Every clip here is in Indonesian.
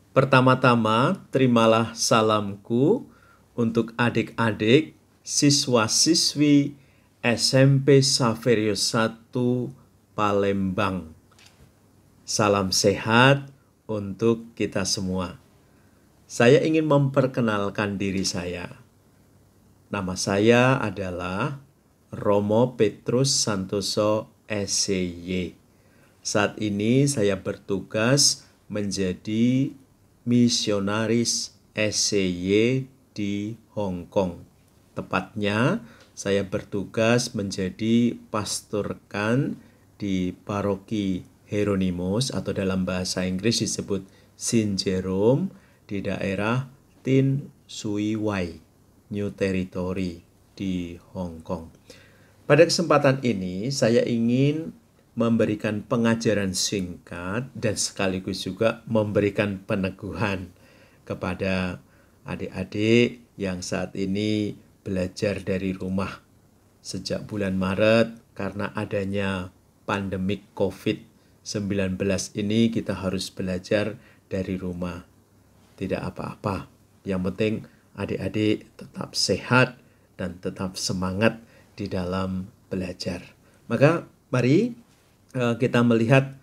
Pertama-tama, terimalah salamku untuk adik-adik siswa-siswi SMP Xaverius 1 Palembang. Salam sehat untuk kita semua. Saya ingin memperkenalkan diri saya. Nama saya adalah Romo Petrus Santoso SCY. Saat ini saya bertugas menjadi misionaris SCY di Hong Kong. Tepatnya, saya bertugas menjadi pastor rekan di paroki Hieronymus atau dalam bahasa Inggris disebut Saint Jerome di daerah Tin Shui Wai, New Territory di Hong Kong. Pada kesempatan ini saya ingin memberikan pengajaran singkat dan sekaligus juga memberikan peneguhan kepada adik-adik yang saat ini belajar dari rumah sejak bulan Maret karena adanya pandemik COVID-19 ini kita harus belajar dari rumah. Tidak apa-apa. Yang penting adik-adik tetap sehat dan tetap semangat di dalam belajar. Maka mari kita melihat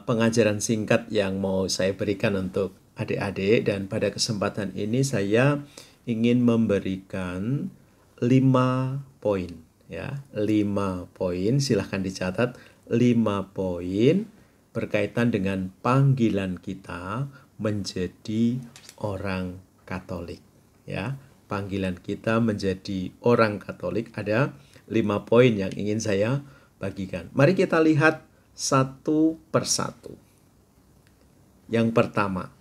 pengajaran singkat yang mau saya berikan untuk adik-adik, dan pada kesempatan ini saya ingin memberikan 5 poin ya, 5 poin, silahkan dicatat 5 poin berkaitan dengan panggilan kita menjadi orang Katolik ya. Panggilan kita menjadi orang Katolik ada 5 poin yang ingin saya bagikan. Mari kita lihat satu persatu. Yang pertama,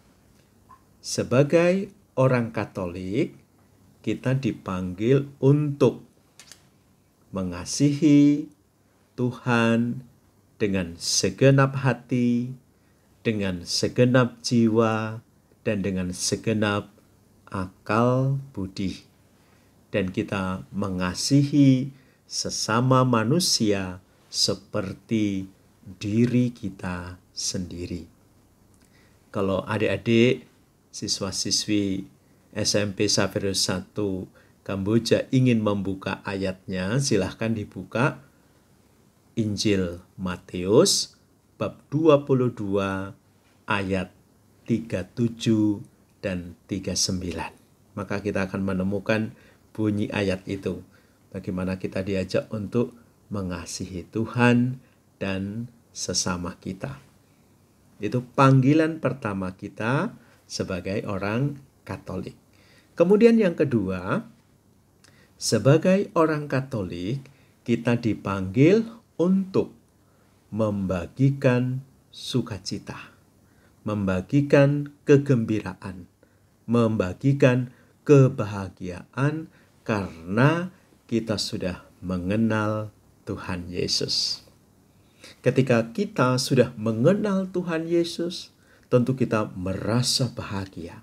sebagai orang Katolik kita dipanggil untuk mengasihi Tuhan dengan segenap hati, dengan segenap jiwa, dan dengan segenap akal budi. Dan kita mengasihi sesama manusia seperti diri kita sendiri. Kalau adik-adik siswa-siswi SMP Xaverius 1 Kamboja ingin membuka ayatnya, silahkan dibuka Injil Matius bab 22 ayat 37 dan 39. Maka kita akan menemukan bunyi ayat itu. Bagaimana kita diajak untuk mengasihi Tuhan dan sesama kita. Itu panggilan pertama kita sebagai orang Katolik. Kemudian yang kedua, sebagai orang Katolik kita dipanggil untuk membagikan sukacita, membagikan kegembiraan, membagikan kebahagiaan karena kita sudah mengenal Tuhan Yesus. Ketika kita sudah mengenal Tuhan Yesus, tentu kita merasa bahagia.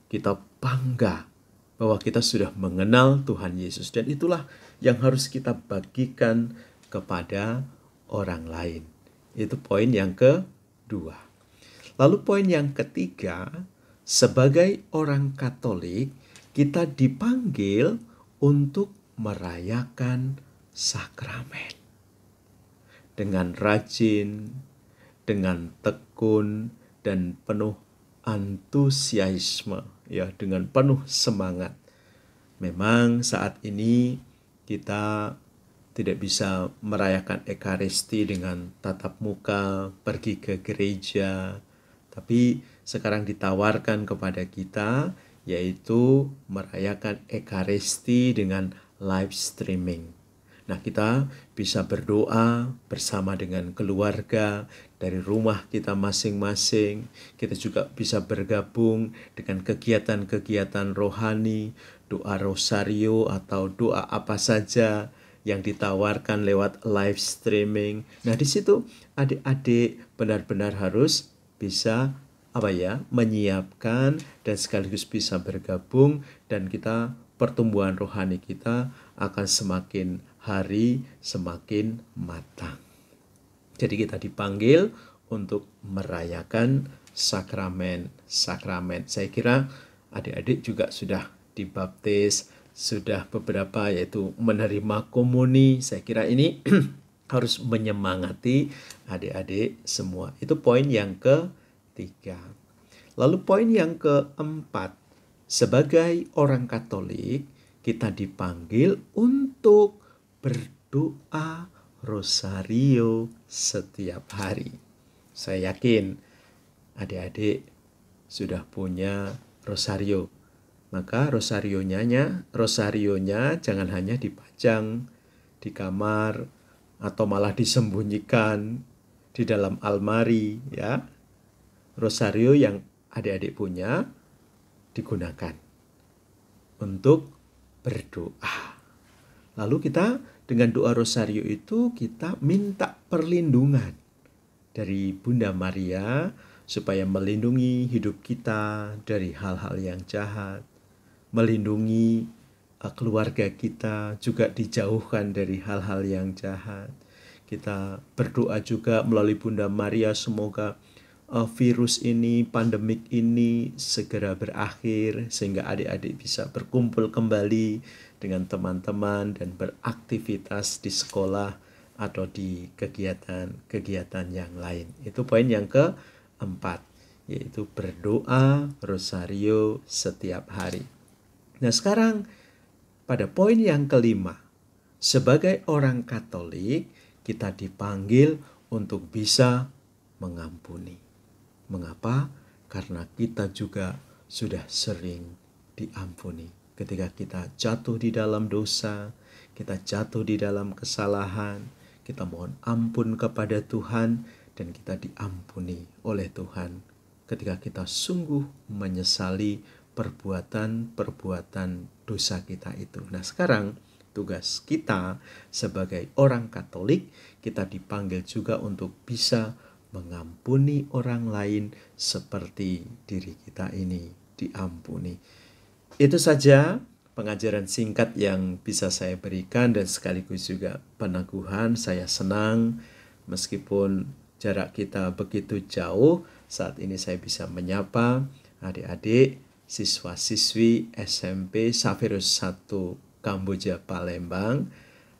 Kita bangga bahwa kita sudah mengenal Tuhan Yesus, dan itulah yang harus kita bagikan kepada orang lain. Itu poin yang kedua. Lalu poin yang ketiga, sebagai orang Katolik kita dipanggil untuk merayakan sakramen. Dengan rajin, dengan tekun, dan penuh antusiasme, ya, dengan penuh semangat. Memang saat ini kita tidak bisa merayakan Ekaristi dengan tatap muka, pergi ke gereja, tapi sekarang ditawarkan kepada kita yaitu merayakan Ekaristi dengan live streaming. Nah, kita bisa berdoa bersama dengan keluarga dari rumah kita masing-masing. Kita juga bisa bergabung dengan kegiatan-kegiatan rohani, doa rosario atau doa apa saja yang ditawarkan lewat live streaming. Nah, di situ adik-adik benar-benar harus bisa menyiapkan dan sekaligus bisa bergabung, dan kita pertumbuhan rohani kita akan semakin hari semakin matang. Jadi kita dipanggil untuk merayakan sakramen. Saya kira adik-adik juga sudah dibaptis, sudah beberapa yaitu menerima komuni. Saya kira ini harus menyemangati adik-adik semua. Itu poin yang ketiga. Lalu poin yang keempat, sebagai orang Katolik, kita dipanggil untuk berdoa rosario setiap hari. Saya yakin adik-adik sudah punya rosario. Maka rosarionya jangan hanya dipajang di kamar atau malah disembunyikan di dalam almari, ya. Rosario yang adik-adik punya digunakan untuk berdoa. Lalu kita dengan doa rosario itu kita minta perlindungan dari Bunda Maria supaya melindungi hidup kita dari hal-hal yang jahat, melindungi keluarga kita juga dijauhkan dari hal-hal yang jahat. Kita berdoa juga melalui Bunda Maria semoga virus ini, pandemik ini segera berakhir sehingga adik-adik bisa berkumpul kembali dengan teman-teman dan beraktivitas di sekolah atau di kegiatan-kegiatan yang lain. Itu poin yang keempat, yaitu berdoa rosario setiap hari. Nah, sekarang pada poin yang kelima, sebagai orang Katolik, kita dipanggil untuk bisa mengampuni. Mengapa? Karena kita juga sudah sering diampuni. Ketika kita jatuh di dalam dosa, kita jatuh di dalam kesalahan, kita mohon ampun kepada Tuhan, dan kita diampuni oleh Tuhan. Ketika kita sungguh menyesali perbuatan-perbuatan dosa kita itu. Nah, sekarang tugas kita sebagai orang Katolik, kita dipanggil juga untuk bisa mengampuni orang lain seperti diri kita ini diampuni. Itu saja pengajaran singkat yang bisa saya berikan dan sekaligus juga peneguhan. Saya senang meskipun jarak kita begitu jauh, saat ini saya bisa menyapa adik-adik siswa-siswi SMP Xaverius 1 Kamboja Palembang.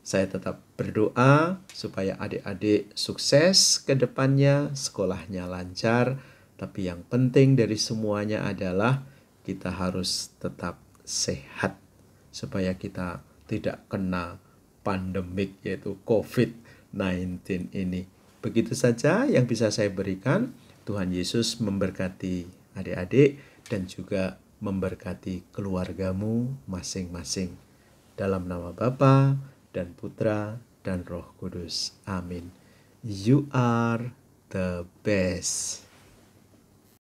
Saya tetap berdoa supaya adik-adik sukses ke depannya, sekolahnya lancar, tapi yang penting dari semuanya adalah kita harus tetap sehat supaya kita tidak kena pandemik yaitu COVID-19 ini. Begitu saja yang bisa saya berikan. Tuhan Yesus memberkati adik-adik dan juga memberkati keluargamu masing-masing. Dalam nama Bapa dan Putra dan Roh Kudus. Amin. You are the best.